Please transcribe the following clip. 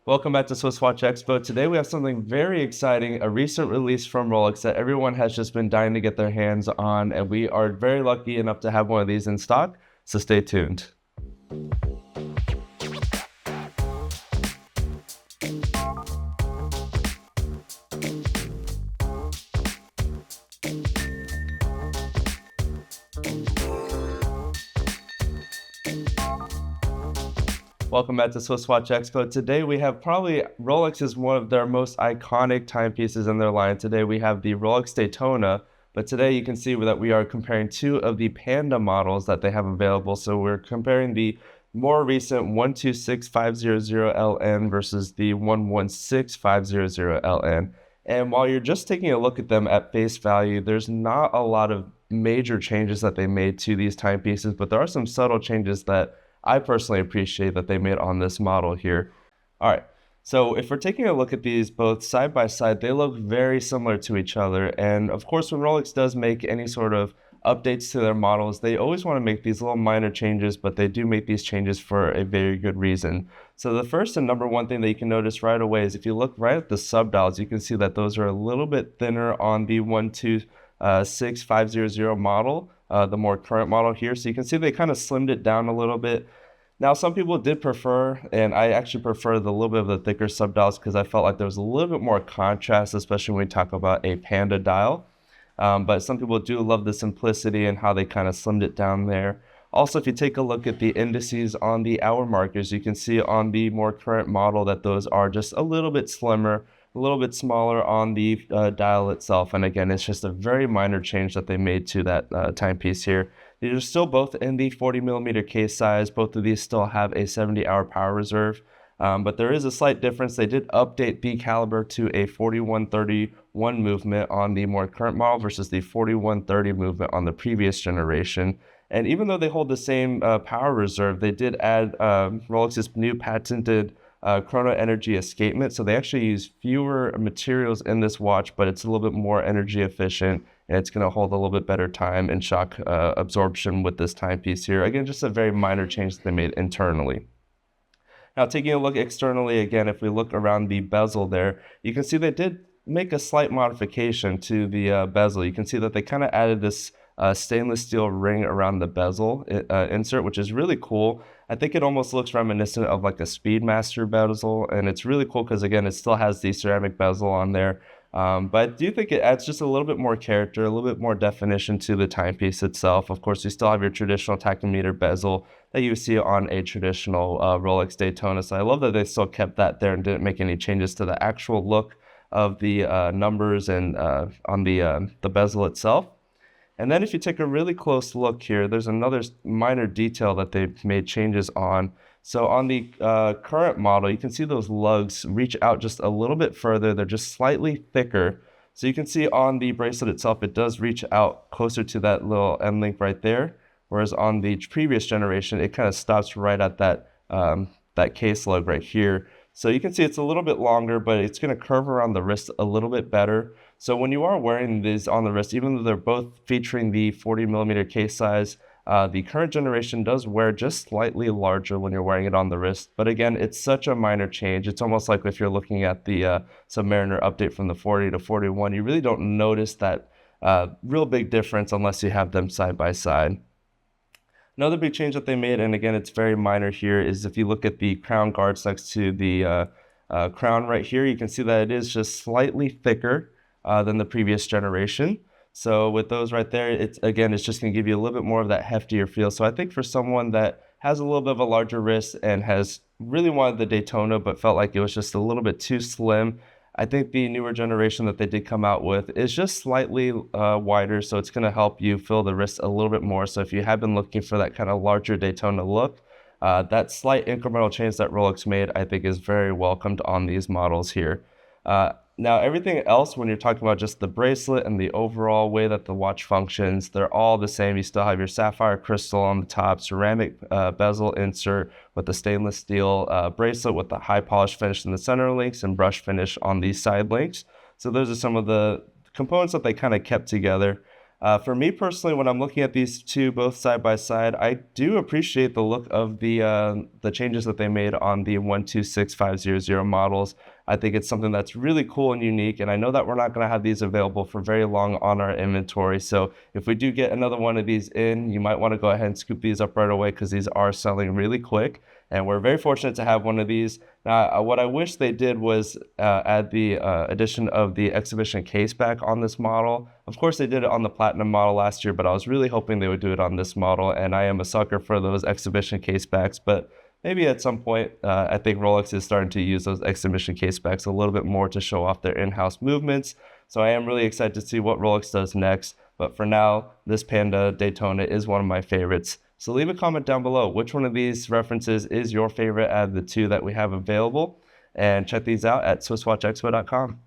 Welcome back to Swiss Watch Expo. Today we have something very exciting, a recent release from Rolex that everyone has just been dying to get their hands on, and we are very lucky enough to have one of these in stock, so stay tuned. Welcome back to Swiss Watch Expo. Today we have probably Rolex is one of their most iconic timepieces in their line. Today we have the Rolex Daytona, but today you can see that we are comparing two of the Panda models that they have available. So we're comparing the more recent 126500LN versus the 116500LN. And while you're just taking a look at them at face value, there's not a lot of major changes that they made to these timepieces, but there are some subtle changes that I personally appreciate that they made on this model here. All right, so if we're taking a look at these both side by side, they look very similar to each other. And of course, when Rolex does make any sort of updates to their models, they always want to make these little minor changes, but they do make these changes for a very good reason. So the first and number one thing that you can notice right away is if you look right at the subdials, you can see that those are a little bit thinner on the 126500 model. The more current model here. So you can see they kind of slimmed it down a little bit. Now, some people did prefer, and I actually prefer the little bit of the thicker subdials because I felt like there was a little bit more contrast, especially when we talk about a Panda dial. But some people do love the simplicity and how they kind of slimmed it down there. Also, if you take a look at the indices on the hour markers, you can see on the more current model that those are just a little bit slimmer, a little bit smaller on the dial itself. And again, it's just a very minor change that they made to that timepiece here. These are still both in the 40mm case size. Both of these still have a 70-hour power reserve. But there is a slight difference. They did update the caliber to a 4131 movement on the more current model versus the 4130 movement on the previous generation. And even though they hold the same power reserve, they did add Rolex's new patented chrono energy escapement. So they actually use fewer materials in this watch, but it's a little bit more energy efficient, and it's going to hold a little bit better time and shock absorption with this timepiece here. Again, just a very minor change that they made internally. Now, taking a look externally, again, if we look around the bezel there, you can see they did make a slight modification to the bezel. You can see that they kind of added this stainless steel ring around the bezel insert, which is really cool. I think it almost looks reminiscent of like a Speedmaster bezel, and it's really cool because, again, it still has the ceramic bezel on there. But I do think it adds just a little bit more character, a little bit more definition to the timepiece itself. Of course, you still have your traditional tachymeter bezel that you see on a traditional Rolex Daytona. So I love that they still kept that there and didn't make any changes to the actual look of the numbers and on the bezel itself. And then if you take a really close look here, there's another minor detail that they've made changes on. So on the current model, you can see those lugs reach out just a little bit further. They're just slightly thicker. So you can see on the bracelet itself, it does reach out closer to that little end link right there. Whereas on the previous generation, it kind of stops right at that, that case lug right here. So you can see it's a little bit longer, but it's going to curve around the wrist a little bit better. So when you are wearing these on the wrist, even though they're both featuring the 40mm case size, the current generation does wear just slightly larger when you're wearing it on the wrist. But again, it's such a minor change. It's almost like if you're looking at the Submariner update from the 40 to 41, you really don't notice that real big difference unless you have them side by side. Another big change that they made, and again, it's very minor here, is if you look at the crown guards next to the crown right here, you can see that it is just slightly thicker than the previous generation. So with those right there, it's just going to give you a little bit more of that heftier feel. So I think for someone that has a little bit of a larger wrist and has really wanted the Daytona but felt like it was just a little bit too slim, I think the newer generation that they did come out with is just slightly wider, so it's going to help you fill the wrist a little bit more. So if you have been looking for that kind of larger Daytona look, that slight incremental change that Rolex made, I think, is very welcomed on these models here. Now, everything else, when you're talking about just the bracelet and the overall way that the watch functions, they're all the same. You still have your sapphire crystal on the top, ceramic bezel insert with the stainless steel bracelet with the high polish finish in the center links and brush finish on these side links. So those are some of the components that they kind of kept together. For me personally, when I'm looking at these two both side by side, I do appreciate the look of the changes that they made on the 126500 models. I think it's something that's really cool and unique, and I know that we're not going to have these available for very long on our inventory. So if we do get another one of these in, you might want to go ahead and scoop these up right away because these are selling really quick. And we're very fortunate to have one of these. Now, what I wish they did was add the addition of the exhibition case back on this model. Of course, they did it on the Platinum model last year, but I was really hoping they would do it on this model, and I am a sucker for those exhibition case backs. But maybe at some point, I think Rolex is starting to use those exhibition case backs a little bit more to show off their in-house movements. So I am really excited to see what Rolex does next. But for now, this Panda Daytona is one of my favorites. So leave a comment down below. Which one of these references is your favorite out of the two that we have available? And check these out at SwissWatchExpo.com.